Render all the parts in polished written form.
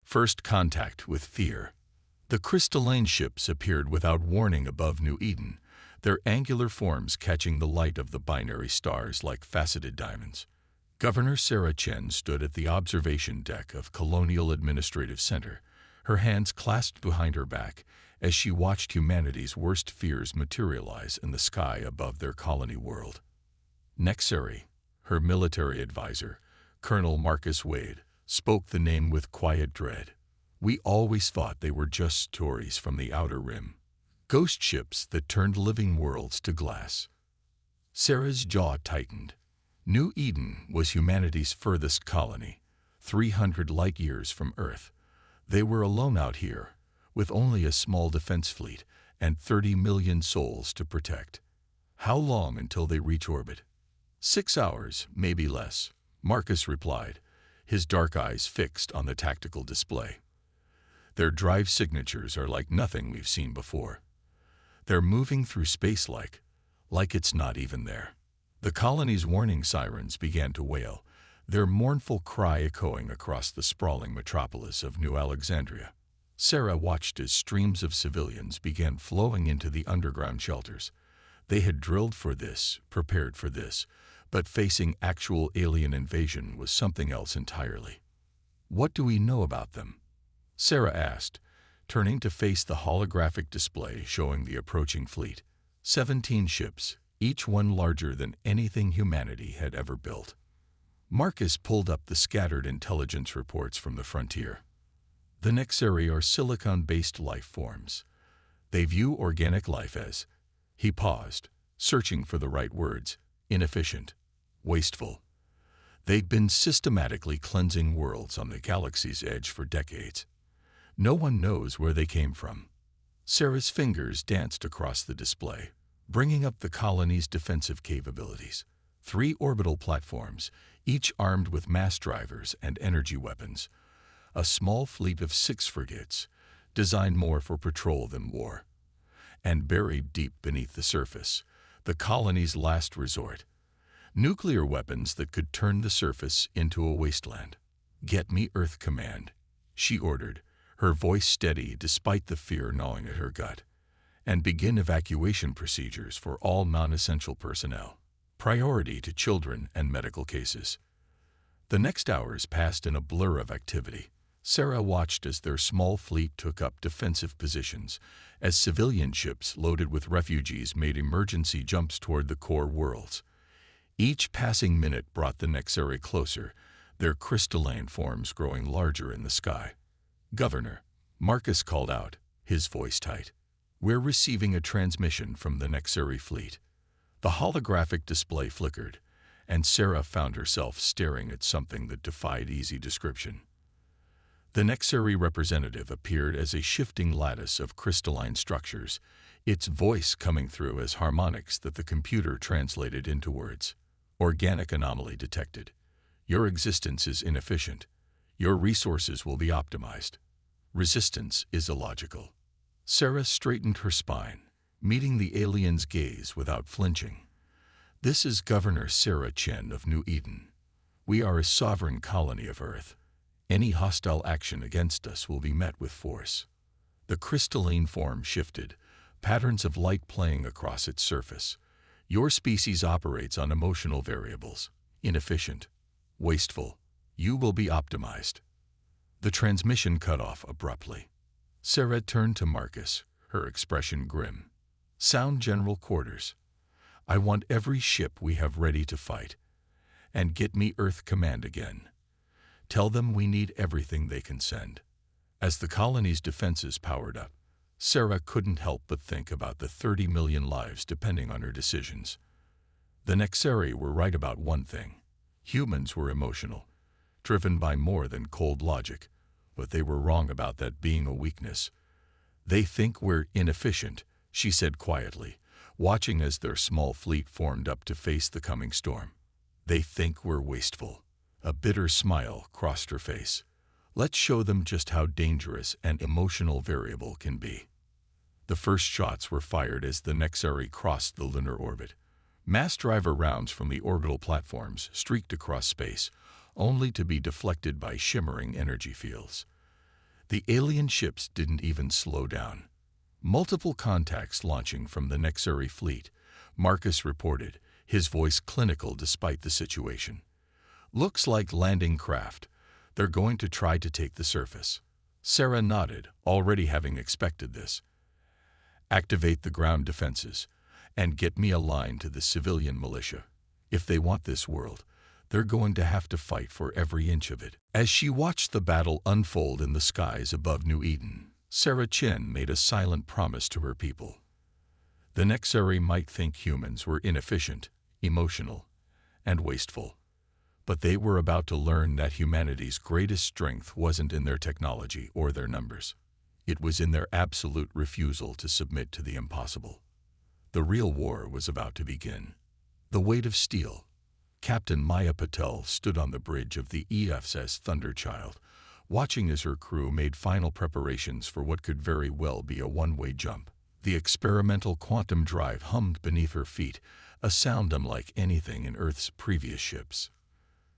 First contact with fear. The crystalline ships appeared without warning above New Eden, their angular forms catching the light of the binary stars like faceted diamonds. Governor Sarah Chen stood at the observation deck of Colonial Administrative Center, her hands clasped behind her back as she watched humanity's worst fears materialize in the sky above their colony world. Nexari, her military advisor, Colonel Marcus Wade, spoke the name with quiet dread. We always thought they were just stories from the outer rim. Ghost ships that turned living worlds to glass. Sarah's jaw tightened. New Eden was humanity's furthest colony, 300 light-years from Earth. They were alone out here, with only a small defense fleet and 30 million souls to protect. How long until they reach orbit? 6 hours, maybe less, Marcus replied, his dark eyes fixed on the tactical display. Their drive signatures are like nothing we've seen before. They're moving through space like it's not even there. The colony's warning sirens began to wail, their mournful cry echoing across the sprawling metropolis of New Alexandria. Sarah watched as streams of civilians began flowing into the underground shelters. They had drilled for this, prepared for this, but facing actual alien invasion was something else entirely. What do we know about them? Sarah asked, turning to face the holographic display showing the approaching fleet. 17 ships, each one larger than anything humanity had ever built. Marcus pulled up the scattered intelligence reports from the frontier. The Nexari are silicon-based life forms. They view organic life as, he paused, searching for the right words, inefficient, wasteful. They'd been systematically cleansing worlds on the galaxy's edge for decades. No one knows where they came from. Sarah's fingers danced across the display, bringing up the colony's defensive capabilities. 3 orbital platforms, each armed with mass drivers and energy weapons. A small fleet of 6 frigates, designed more for patrol than war. And buried deep beneath the surface, the colony's last resort. Nuclear weapons that could turn the surface into a wasteland. "Get me Earth Command," she ordered, her voice steady despite the fear gnawing at her gut. "And begin evacuation procedures for all non-essential personnel. Priority to children and medical cases." The next hours passed in a blur of activity. Sarah watched as their small fleet took up defensive positions, as civilian ships loaded with refugees made emergency jumps toward the core worlds. Each passing minute brought the Nexari closer, their crystalline forms growing larger in the sky. "Governor," Marcus called out, his voice tight. "We're receiving a transmission from the Nexari fleet." The holographic display flickered, and Sarah found herself staring at something that defied easy description. The Nexari representative appeared as a shifting lattice of crystalline structures, its voice coming through as harmonics that the computer translated into words. "Organic anomaly detected. Your existence is inefficient. Your resources will be optimized. Resistance is illogical." Sarah straightened her spine, meeting the alien's gaze without flinching. "This is Governor Sarah Chen of New Eden. We are a sovereign colony of Earth. Any hostile action against us will be met with force." The crystalline form shifted, patterns of light playing across its surface. "Your species operates on emotional variables. Inefficient. Wasteful. You will be optimized." The transmission cut off abruptly. Sarah turned to Marcus, her expression grim. "Sound General Quarters. I want every ship we have ready to fight. And get me Earth Command again. Tell them we need everything they can send." As the colony's defenses powered up, Sarah couldn't help but think about the 30 million lives depending on her decisions. The Nexari were right about one thing. Humans were emotional, driven by more than cold logic, but they were wrong about that being a weakness. "They think we're inefficient," she said quietly, watching as their small fleet formed up to face the coming storm. "They think we're wasteful." A bitter smile crossed her face. "Let's show them just how dangerous an emotional variable can be." The first shots were fired as the Nexari crossed the lunar orbit. Mass driver rounds from the orbital platforms streaked across space, only to be deflected by shimmering energy fields. The alien ships didn't even slow down. Multiple contacts launching from the Nexari fleet, Marcus reported, his voice clinical despite the situation. Looks like landing craft. They're going to try to take the surface. Sarah nodded, already having expected this. Activate the ground defenses and get me aligned to the civilian militia. If they want this world, they're going to have to fight for every inch of it. As she watched the battle unfold in the skies above New Eden, Sarah Chen made a silent promise to her people. The Nexari might think humans were inefficient, emotional, and wasteful, but they were about to learn that humanity's greatest strength wasn't in their technology or their numbers. It was in their absolute refusal to submit to the impossible. The real war was about to begin. The weight of steel. Captain Maya Patel stood on the bridge of the EFS Thunderchild, watching as her crew made final preparations for what could very well be a one-way jump. The experimental quantum drive hummed beneath her feet, a sound unlike anything in Earth's previous ships.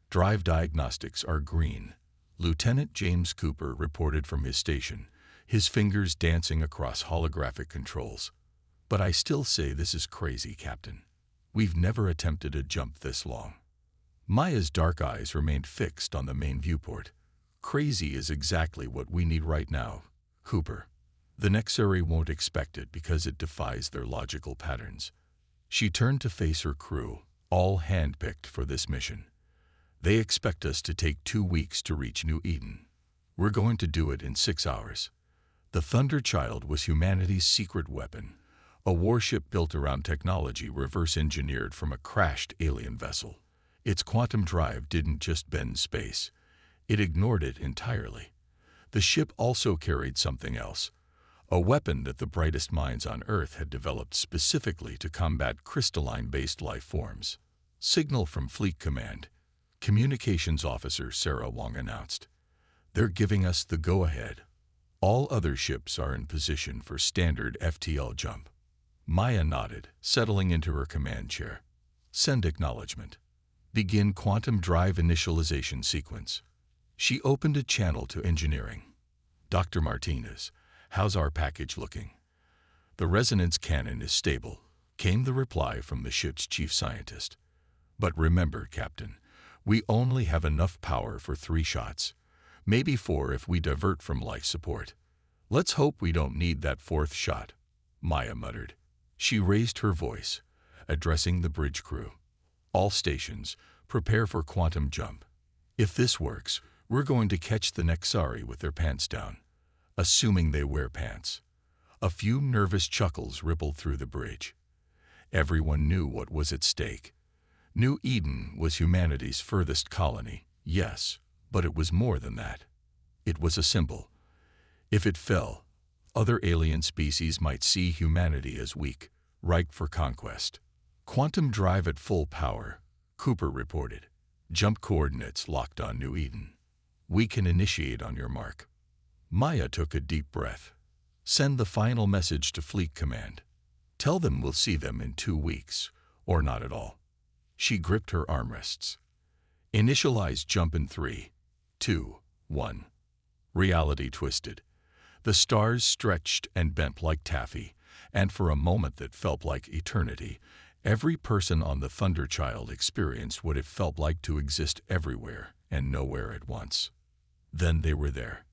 Drive diagnostics are green, Lieutenant James Cooper reported from his station, his fingers dancing across holographic controls. But I still say this is crazy, Captain. We've never attempted a jump this long. Maya's dark eyes remained fixed on the main viewport. Crazy is exactly what we need right now, Cooper. The Nexari won't expect it because it defies their logical patterns. She turned to face her crew, all handpicked for this mission. They expect us to take 2 weeks to reach New Eden. We're going to do it in 6 hours. The Thunderchild was humanity's secret weapon, a warship built around technology reverse-engineered from a crashed alien vessel. Its quantum drive didn't just bend space. It ignored it entirely. The ship also carried something else, a weapon that the brightest minds on Earth had developed specifically to combat crystalline-based life forms. Signal from Fleet Command, Communications Officer Sarah Wong announced. They're giving us the go-ahead. All other ships are in position for standard FTL jump. Maya nodded, settling into her command chair. Send acknowledgement. Begin quantum drive initialization sequence. She opened a channel to engineering. Dr. Martinez, how's our package looking? The resonance cannon is stable, came the reply from the ship's chief scientist. But remember, Captain, we only have enough power for 3 shots. Maybe 4 if we divert from life support. Let's hope we don't need that 4th shot, Maya muttered. She raised her voice, addressing the bridge crew. All stations, prepare for quantum jump. If this works, we're going to catch the Nexari with their pants down. Assuming they wear pants. A few nervous chuckles rippled through the bridge. Everyone knew what was at stake. New Eden was humanity's furthest colony, yes, but it was more than that. It was a symbol. If it fell, other alien species might see humanity as weak, ripe for conquest. Quantum drive at full power, Cooper reported. Jump coordinates locked on New Eden. We can initiate on your mark. Maya took a deep breath. Send the final message to Fleet Command. Tell them we'll see them in 2 weeks, or not at all. She gripped her armrests. Initialize jump in 3, 2, 1. Reality twisted. The stars stretched and bent like taffy, and for a moment that felt like eternity, every person on the Thunderchild experienced what it felt like to exist everywhere and nowhere at once. Then they were there.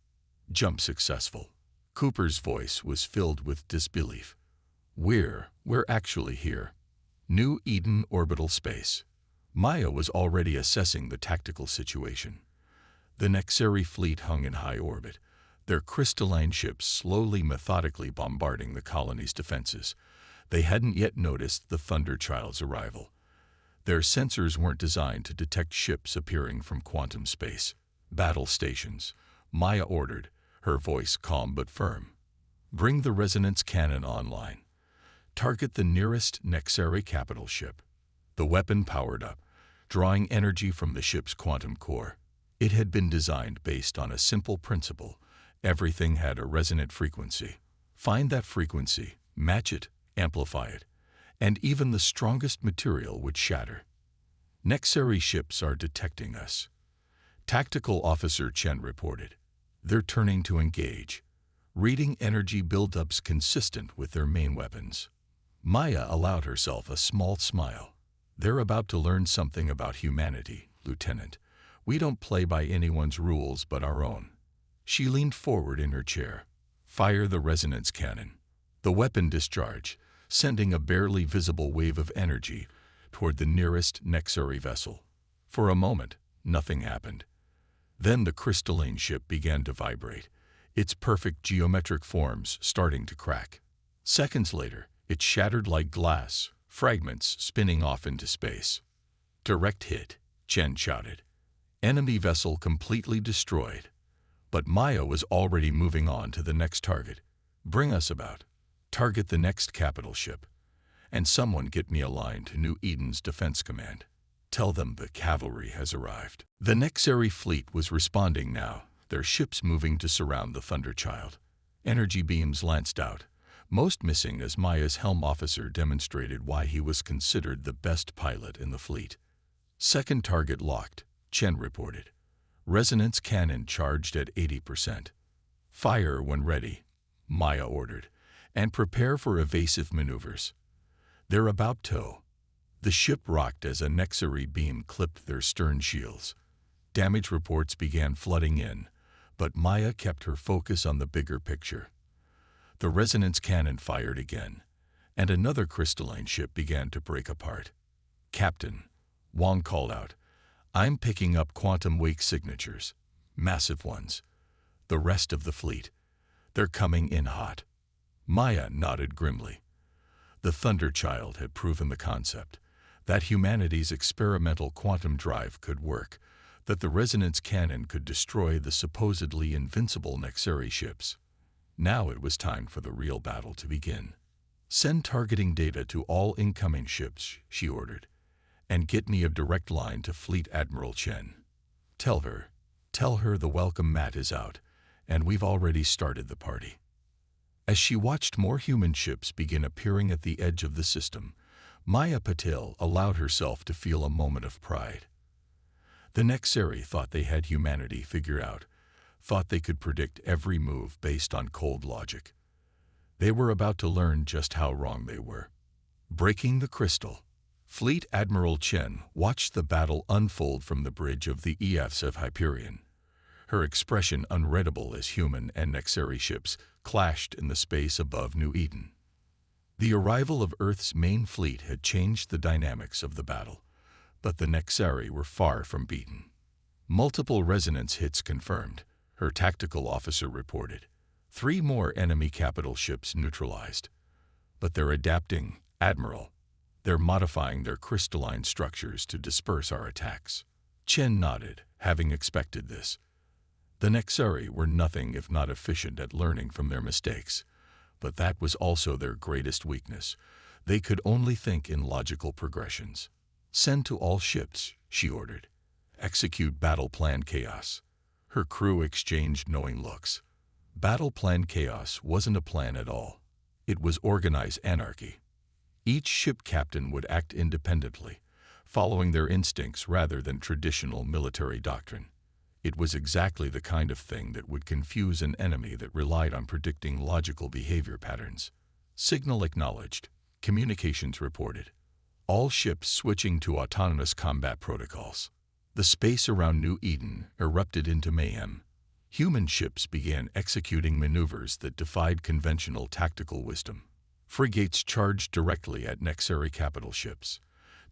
Jump successful. Cooper's voice was filled with disbelief. We're actually here. New Eden orbital space. Maya was already assessing the tactical situation. The Nexari fleet hung in high orbit, their crystalline ships slowly methodically bombarding the colony's defenses. They hadn't yet noticed the Thunderchild's arrival. Their sensors weren't designed to detect ships appearing from quantum space. Battle stations, Maya ordered, her voice calm but firm. Bring the resonance cannon online. Target the nearest Nexari capital ship. The weapon powered up, drawing energy from the ship's quantum core. It had been designed based on a simple principle. Everything had a resonant frequency. Find that frequency, match it, amplify it, and even the strongest material would shatter. Nexari ships are detecting us. Tactical Officer Chen reported. They're turning to engage, reading energy buildups consistent with their main weapons. Maya allowed herself a small smile. They're about to learn something about humanity, Lieutenant. We don't play by anyone's rules but our own. She leaned forward in her chair. Fire the resonance cannon. The weapon discharged, sending a barely visible wave of energy toward the nearest Nexari vessel. For a moment, nothing happened. Then the crystalline ship began to vibrate, its perfect geometric forms starting to crack. Seconds later, it shattered like glass, fragments spinning off into space. Direct hit, Chen shouted. Enemy vessel completely destroyed. But Maya was already moving on to the next target. Bring us about. Target the next capital ship. And someone get me a line to New Eden's defense command. Tell them the cavalry has arrived. The Nexari fleet was responding now, their ships moving to surround the Thunderchild. Energy beams lanced out, most missing as Maya's helm officer demonstrated why he was considered the best pilot in the fleet. Second target locked, Chen reported. Resonance cannon charged at 80%. Fire when ready, Maya ordered, and prepare for evasive maneuvers. They're about to. The ship rocked as a Nexari beam clipped their stern shields. Damage reports began flooding in, but Maya kept her focus on the bigger picture. The resonance cannon fired again, and another crystalline ship began to break apart. Captain, Wang called out, I'm picking up quantum wake signatures, massive ones. The rest of the fleet, they're coming in hot. Maya nodded grimly. The Thunderchild had proven the concept, that humanity's experimental quantum drive could work, that the resonance cannon could destroy the supposedly invincible Nexari ships. Now it was time for the real battle to begin. Send targeting data to all incoming ships, she ordered, and get me a direct line to Fleet Admiral Chen. Tell her the welcome mat is out, and we've already started the party. As she watched more human ships begin appearing at the edge of the system, Maya Patel allowed herself to feel a moment of pride. The Nexari thought they had humanity figured out, thought they could predict every move based on cold logic. They were about to learn just how wrong they were. Breaking the crystal, Fleet Admiral Chen watched the battle unfold from the bridge of the EFs of Hyperion. Her expression unreadable as human and Nexari ships clashed in the space above New Eden. The arrival of Earth's main fleet had changed the dynamics of the battle, but the Nexari were far from beaten. Multiple resonance hits confirmed, her tactical officer reported. 3 more enemy capital ships neutralized. But they're adapting, Admiral. They're modifying their crystalline structures to disperse our attacks. Chen nodded, having expected this. The Nexari were nothing if not efficient at learning from their mistakes, but that was also their greatest weakness. They could only think in logical progressions. Send to all ships, she ordered. Execute Battle Plan Chaos. Her crew exchanged knowing looks. Battle Plan Chaos wasn't a plan at all. It was organized anarchy. Each ship captain would act independently, following their instincts rather than traditional military doctrine. It was exactly the kind of thing that would confuse an enemy that relied on predicting logical behavior patterns. Signal acknowledged. Communications reported. All ships switching to autonomous combat protocols. The space around New Eden erupted into mayhem. Human ships began executing maneuvers that defied conventional tactical wisdom. Frigates charged directly at Nexari capital ships.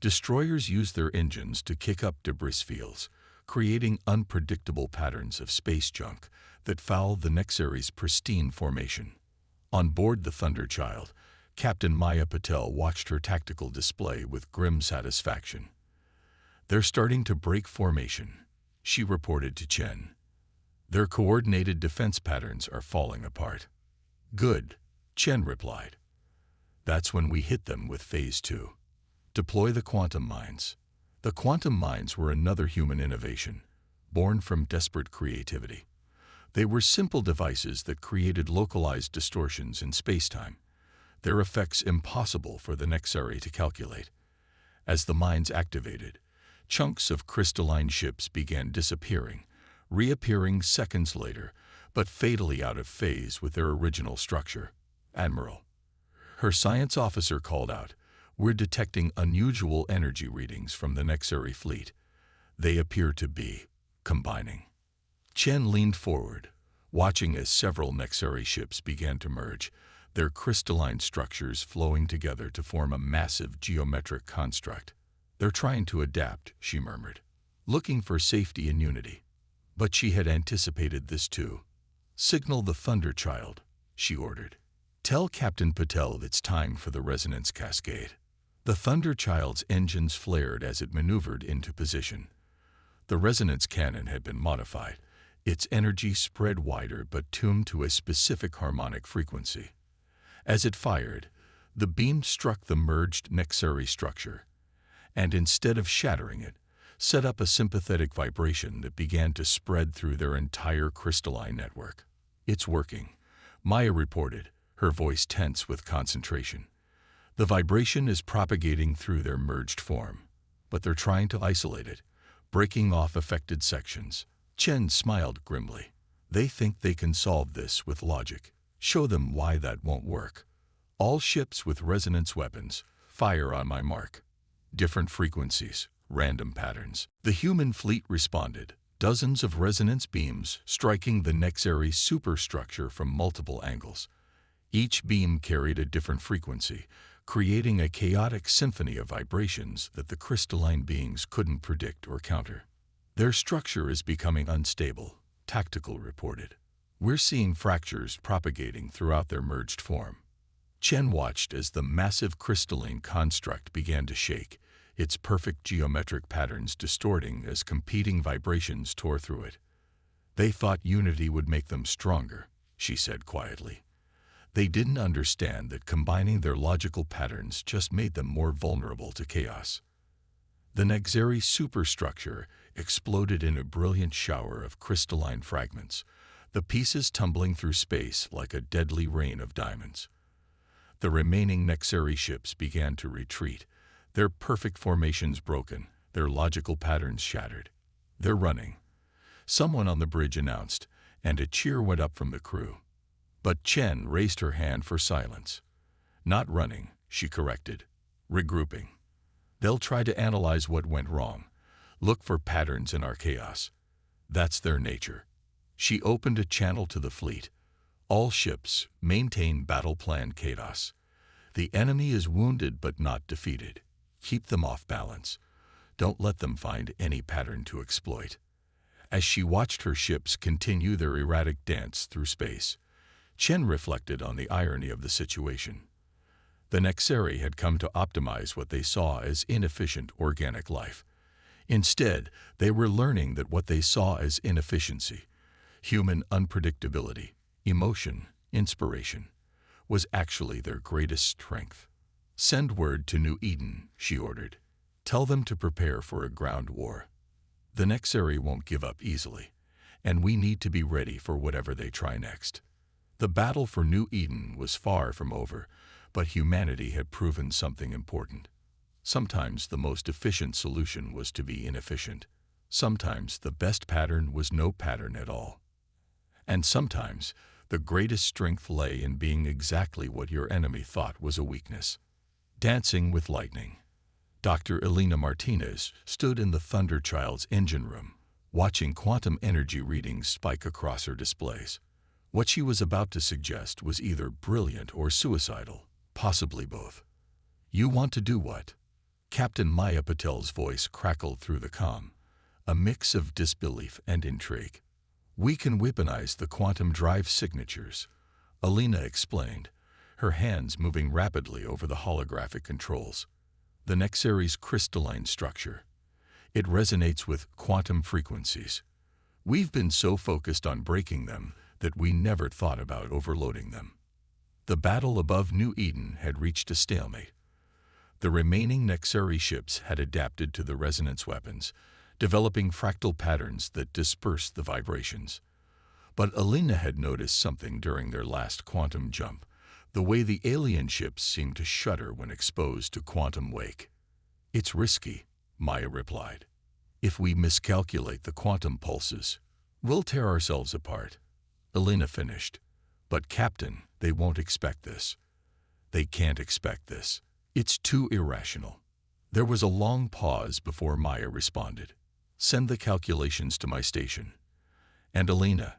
Destroyers used their engines to kick up debris fields, creating unpredictable patterns of space junk that fouled the Nexari's pristine formation. On board the Thunderchild, Captain Maya Patel watched her tactical display with grim satisfaction. They're starting to break formation, she reported to Chen. Their coordinated defense patterns are falling apart. Good, Chen replied. That's when we hit them with Phase 2. Deploy the quantum mines. The quantum mines were another human innovation, born from desperate creativity. They were simple devices that created localized distortions in spacetime, their effects impossible for the Nexari to calculate. As the mines activated, chunks of crystalline ships began disappearing, reappearing seconds later, but fatally out of phase with their original structure. "Admiral," her science officer called out, "we're detecting unusual energy readings from the Nexari fleet. They appear to be combining." Chen leaned forward, watching as several Nexari ships began to merge, their crystalline structures flowing together to form a massive geometric construct. "They're trying to adapt," she murmured, looking for safety and unity. But she had anticipated this too. "Signal the Thunder Child," she ordered. "Tell Captain Patel it's time for the resonance cascade." The Thunder Child's engines flared as it maneuvered into position. The resonance cannon had been modified, its energy spread wider but tuned to a specific harmonic frequency. As it fired, the beam struck the merged Nexari structure, and instead of shattering it, set up a sympathetic vibration that began to spread through their entire crystalline network. "It's working," Maya reported, her voice tense with concentration. "The vibration is propagating through their merged form, but they're trying to isolate it, breaking off affected sections." Chen smiled grimly. "They think they can solve this with logic. Show them why that won't work. All ships with resonance weapons, fire on my mark." Different frequencies, random patterns. The human fleet responded, dozens of resonance beams striking the Nexari superstructure from multiple angles. Each beam carried a different frequency, creating a chaotic symphony of vibrations that the crystalline beings couldn't predict or counter. "Their structure is becoming unstable," Tactical reported. "We're seeing fractures propagating throughout their merged form." Chen watched as the massive crystalline construct began to shake, its perfect geometric patterns distorting as competing vibrations tore through it. "They thought unity would make them stronger," she said quietly. "They didn't understand that combining their logical patterns just made them more vulnerable to chaos." The Nexari superstructure exploded in a brilliant shower of crystalline fragments, the pieces tumbling through space like a deadly rain of diamonds. The remaining Nexari ships began to retreat, their perfect formations broken, their logical patterns shattered. "They're running," someone on the bridge announced, and a cheer went up from the crew. But Chen raised her hand for silence. "Not running," she corrected. "Regrouping. They'll try to analyze what went wrong, look for patterns in our chaos. That's their nature." She opened a channel to the fleet. "All ships, maintain battle plan chaos. The enemy is wounded but not defeated. Keep them off balance. Don't let them find any pattern to exploit." As she watched her ships continue their erratic dance through space, Chen reflected on the irony of the situation. The Nexari had come to optimize what they saw as inefficient organic life. Instead, they were learning that what they saw as inefficiency, human unpredictability, emotion, inspiration, was actually their greatest strength. "Send word to New Eden," she ordered. "Tell them to prepare for a ground war. The Nexari won't give up easily, and we need to be ready for whatever they try next." The battle for New Eden was far from over, but humanity had proven something important. Sometimes the most efficient solution was to be inefficient. Sometimes the best pattern was no pattern at all. And sometimes the greatest strength lay in being exactly what your enemy thought was a weakness. Dancing with lightning. Dr. Elena Martinez stood in the Thunder Child's engine room, watching quantum energy readings spike across her displays. What she was about to suggest was either brilliant or suicidal, possibly both. "You want to do what?" Captain Maya Patel's voice crackled through the comm, a mix of disbelief and intrigue. "We can weaponize the quantum drive signatures," Alina explained, her hands moving rapidly over the holographic controls. "The Nexari's crystalline structure. It resonates with quantum frequencies. We've been so focused on breaking them that we never thought about overloading them." The battle above New Eden had reached a stalemate. The remaining Nexari ships had adapted to the resonance weapons, developing fractal patterns that dispersed the vibrations. But Alina had noticed something during their last quantum jump, the way the alien ships seemed to shudder when exposed to quantum wake. "It's risky," Maya replied. "If we miscalculate the quantum pulses, we'll tear ourselves apart." Elena finished. But Captain, they won't expect this. They can't expect this. It's too irrational. There was a long pause before Maya responded. Send the calculations to my station. And Elena,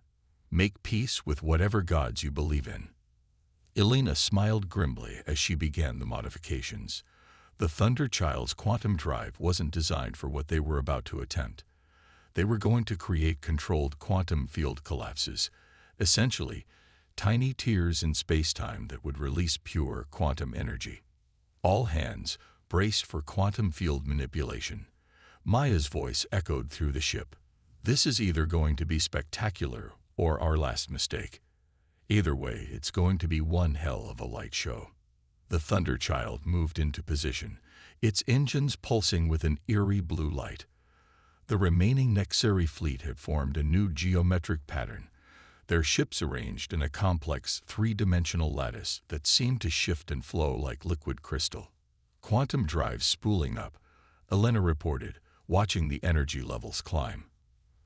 make peace with whatever gods you believe in. Elena smiled grimly as she began the modifications. The Thunder Child's quantum drive wasn't designed for what they were about to attempt. They were going to create controlled quantum field collapses, essentially tiny tears in space-time that would release pure quantum energy. All hands, brace for quantum field manipulation. Maya's voice echoed through the ship. This is either going to be spectacular or our last mistake. Either way, it's going to be one hell of a light show. The Thunder Child moved into position, its engines pulsing with an eerie blue light. The remaining Nexari fleet had formed a new geometric pattern, their ships arranged in a complex three-dimensional lattice that seemed to shift and flow like liquid crystal. Quantum drive spooling up, Elena reported, watching the energy levels climb.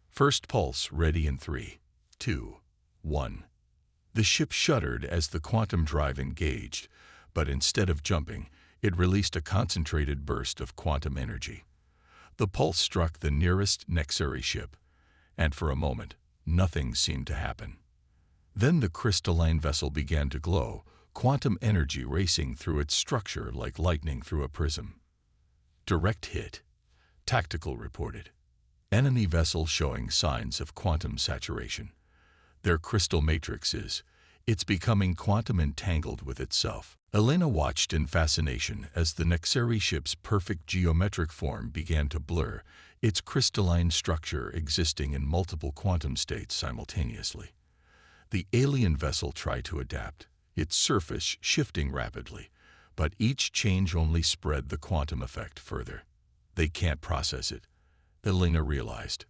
First pulse ready in 3, 2, 1. The ship shuddered as the quantum drive engaged, but instead of jumping, it released a concentrated burst of quantum energy. The pulse struck the nearest Nexari ship, and for a moment, nothing seemed to happen. Then the crystalline vessel began to glow, quantum energy racing through its structure like lightning through a prism. Direct hit, Tactical reported. Enemy vessel showing signs of quantum saturation. Their crystal matrix it's becoming quantum entangled with itself. Elena watched in fascination as the Nexari ship's perfect geometric form began to blur, its crystalline structure existing in multiple quantum states simultaneously. The alien vessel tried to adapt, its surface shifting rapidly, but each change only spread the quantum effect further. They can't process it, Elena realized.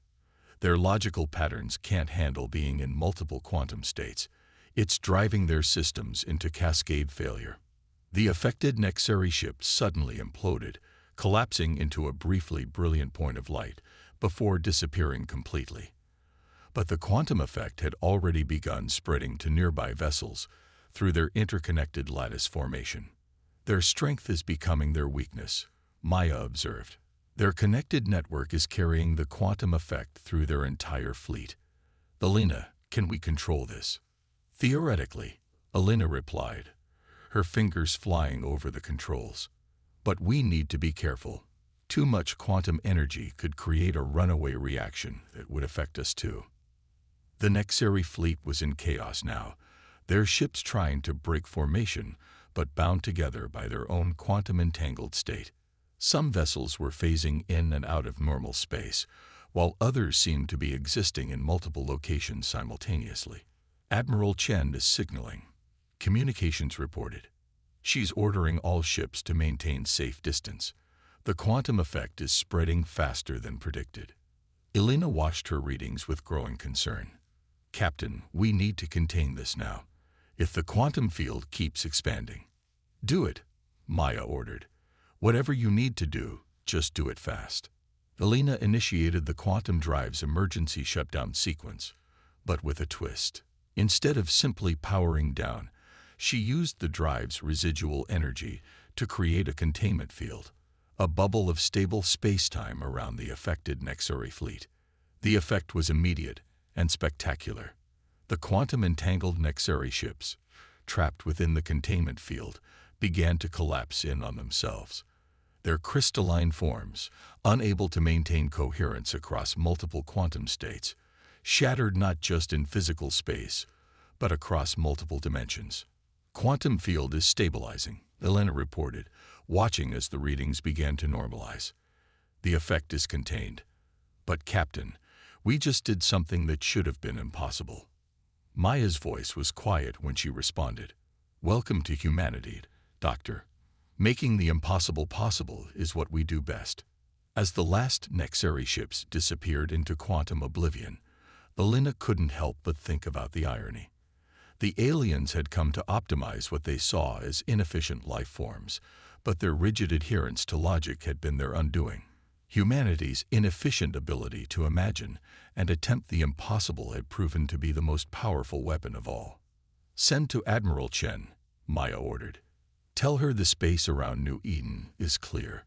Their logical patterns can't handle being in multiple quantum states. It's driving their systems into cascade failure. The affected Nexari ship suddenly imploded, collapsing into a briefly brilliant point of light before disappearing completely. But the quantum effect had already begun spreading to nearby vessels through their interconnected lattice formation. Their strength is becoming their weakness, Maya observed. Their connected network is carrying the quantum effect through their entire fleet. Elena, can we control this? Theoretically, Elena replied, her fingers flying over the controls. But we need to be careful. Too much quantum energy could create a runaway reaction that would affect us too. The Nexari fleet was in chaos now, their ships trying to break formation, but bound together by their own quantum-entangled state. Some vessels were phasing in and out of normal space, while others seemed to be existing in multiple locations simultaneously. Admiral Chen is signaling. Communications reported. She's ordering all ships to maintain safe distance. The quantum effect is spreading faster than predicted. Elena watched her readings with growing concern. Captain, we need to contain this now. If the quantum field keeps expanding. Do it, Maya ordered. Whatever you need to do, just do it fast. Elena initiated the quantum drive's emergency shutdown sequence, but with a twist. Instead of simply powering down, she used the drive's residual energy to create a containment field, a bubble of stable space-time around the affected Nexari fleet. The effect was immediate and spectacular. The quantum-entangled Nexari ships, trapped within the containment field, began to collapse in on themselves. Their crystalline forms, unable to maintain coherence across multiple quantum states, shattered not just in physical space, but across multiple dimensions. Quantum field is stabilizing, Elena reported, watching as the readings began to normalize. The effect is contained. But Captain, we just did something that should have been impossible. Maya's voice was quiet when she responded. Welcome to humanity, Doctor. Making the impossible possible is what we do best. As the last Nexari ships disappeared into quantum oblivion, Elena couldn't help but think about the irony. The aliens had come to optimize what they saw as inefficient life forms, but their rigid adherence to logic had been their undoing. Humanity's inefficient ability to imagine and attempt the impossible had proven to be the most powerful weapon of all. "Send to Admiral Chen," Maya ordered. "Tell her the space around New Eden is clear.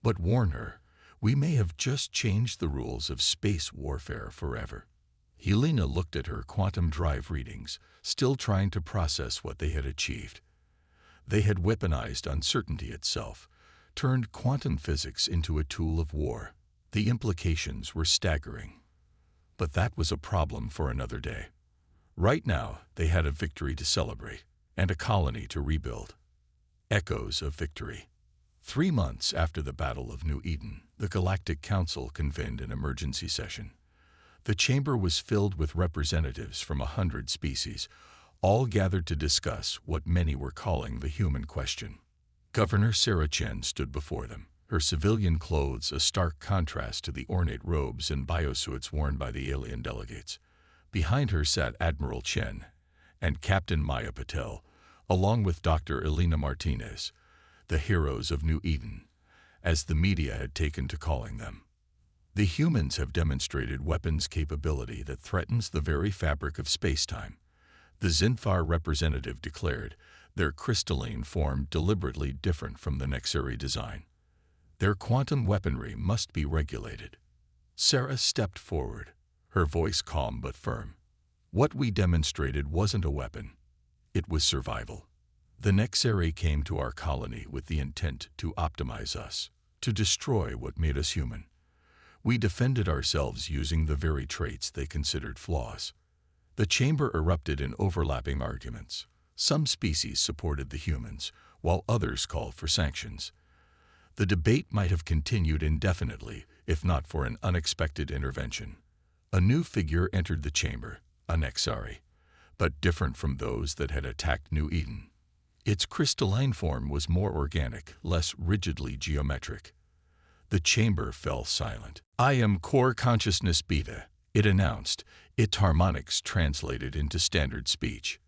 But warn her, we may have just changed the rules of space warfare forever." Helena looked at her quantum drive readings, still trying to process what they had achieved. They had weaponized uncertainty itself, turned quantum physics into a tool of war. The implications were staggering. But that was a problem for another day. Right now, they had a victory to celebrate and a colony to rebuild. Echoes of victory. 3 months after the Battle of New Eden, the Galactic Council convened an emergency session. The chamber was filled with representatives from 100 species, all gathered to discuss what many were calling the human question. Governor Sarah Chen stood before them, her civilian clothes a stark contrast to the ornate robes and biosuits worn by the alien delegates. Behind her sat Admiral Chen and Captain Maya Patel, along with Dr. Elena Martinez, the heroes of New Eden, as the media had taken to calling them. The humans have demonstrated weapons capability that threatens the very fabric of space-time, the Zinfar representative declared, their crystalline form deliberately different from the Nexari design. Their quantum weaponry must be regulated. Sarah stepped forward, her voice calm but firm. What we demonstrated wasn't a weapon. It was survival. The Nexari came to our colony with the intent to optimize us, to destroy what made us human. We defended ourselves using the very traits they considered flaws. The chamber erupted in overlapping arguments. Some species supported the humans, while others called for sanctions. The debate might have continued indefinitely, if not for an unexpected intervention. A new figure entered the chamber, a Nexari, but different from those that had attacked New Eden. Its crystalline form was more organic, less rigidly geometric. The chamber fell silent. "I am Core Consciousness Beta," it announced, its harmonics translated into standard speech.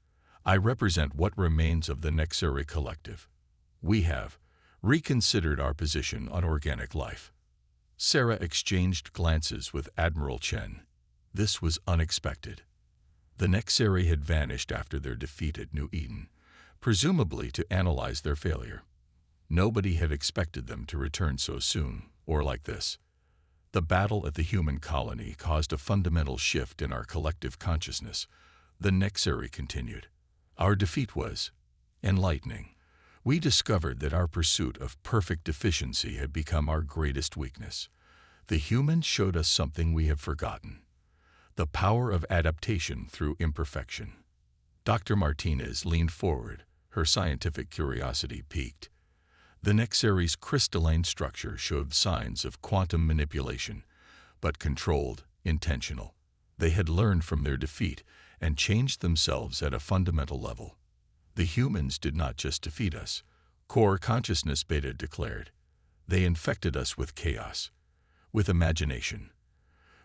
"I represent what remains of the Nexari collective. We have reconsidered our position on organic life." Sarah exchanged glances with Admiral Chen. This was unexpected. The Nexari had vanished after their defeat at New Eden, presumably to analyze their failure. Nobody had expected them to return so soon, or like this. The battle at the human colony caused a fundamental shift in our collective consciousness. The Nexari continued. Our defeat was enlightening. We discovered that our pursuit of perfect efficiency had become our greatest weakness. The humans showed us something we have forgotten: the power of adaptation through imperfection. Dr. Martinez leaned forward, her scientific curiosity piqued. The Nexari's crystalline structure showed signs of quantum manipulation, but controlled, intentional. They had learned from their defeat and changed themselves at a fundamental level. The humans did not just defeat us, Core Consciousness Beta declared. They infected us with chaos, with imagination,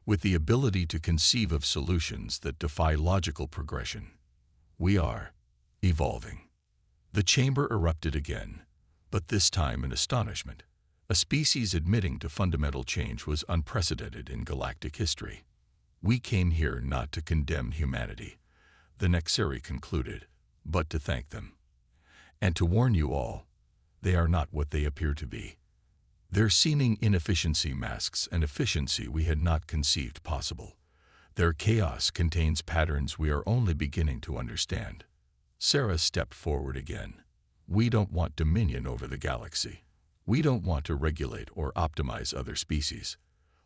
with the ability to conceive of solutions that defy logical progression. We are evolving. The chamber erupted again, but this time in astonishment. A species admitting to fundamental change was unprecedented in galactic history. "We came here not to condemn humanity," the Nexari concluded, "but to thank them. And to warn you all, they are not what they appear to be. Their seeming inefficiency masks an efficiency we had not conceived possible. Their chaos contains patterns we are only beginning to understand." Sarah stepped forward again. "We don't want dominion over the galaxy. We don't want to regulate or optimize other species.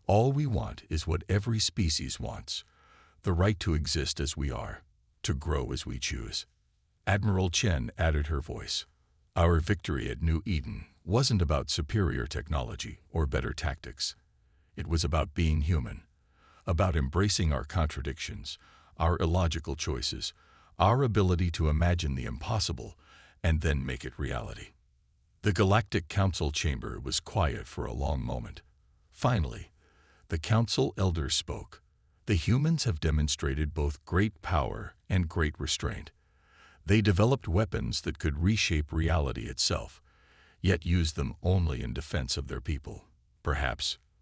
All we want is what every species wants: the right to exist as we are, to grow as we choose." Admiral Chen added her voice. "Our victory at New Eden wasn't about superior technology or better tactics. It was about being human, about embracing our contradictions, our illogical choices, our ability to imagine the impossible and then make it reality." The Galactic Council chamber was quiet for a long moment. Finally, the Council elder spoke. "The humans have demonstrated both great power and great restraint. They developed weapons that could reshape reality itself, yet used them only in defense of their people.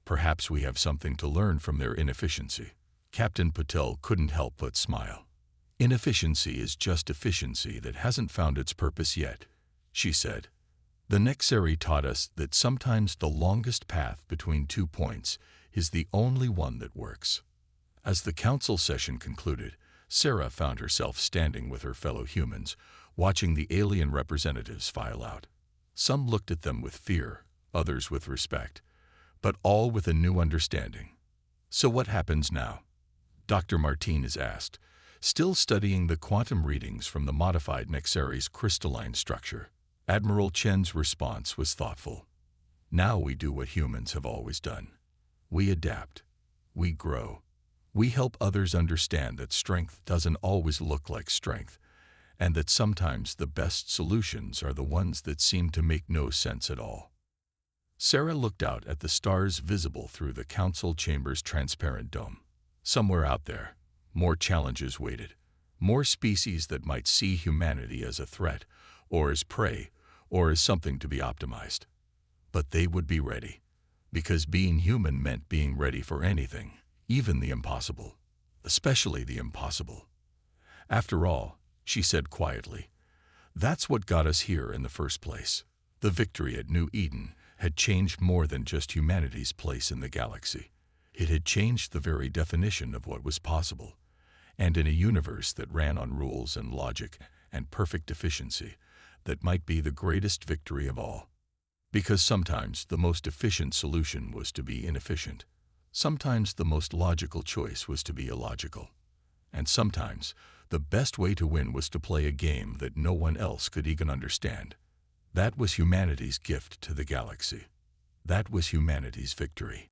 Perhaps we have something to learn from their inefficiency. Captain Patel couldn't help but smile. Inefficiency is just efficiency that hasn't found its purpose yet, she said. The Nexari taught us that sometimes the longest path between 2 points is the only one that works. As the council session concluded, Sarah found herself standing with her fellow humans, watching the alien representatives file out. Some looked at them with fear, others with respect, but all with a new understanding. So what happens now? Dr. Martinez asked, still studying the quantum readings from the modified Nexari's crystalline structure. Admiral Chen's response was thoughtful. Now we do what humans have always done. We adapt. We grow. We help others understand that strength doesn't always look like strength, and that sometimes the best solutions are the ones that seem to make no sense at all. Sarah looked out at the stars visible through the council chamber's transparent dome. Somewhere out there, more challenges waited. More species that might see humanity as a threat, or as prey, or as something to be optimized. But they would be ready, because being human meant being ready for anything, even the impossible, especially the impossible. After all, she said quietly, that's what got us here in the first place. The victory at New Eden had changed more than just humanity's place in the galaxy. It had changed the very definition of what was possible. And in a universe that ran on rules and logic and perfect efficiency, that might be the greatest victory of all. Because sometimes the most efficient solution was to be inefficient. Sometimes the most logical choice was to be illogical. And sometimes the best way to win was to play a game that no one else could even understand. That was humanity's gift to the galaxy. That was humanity's victory.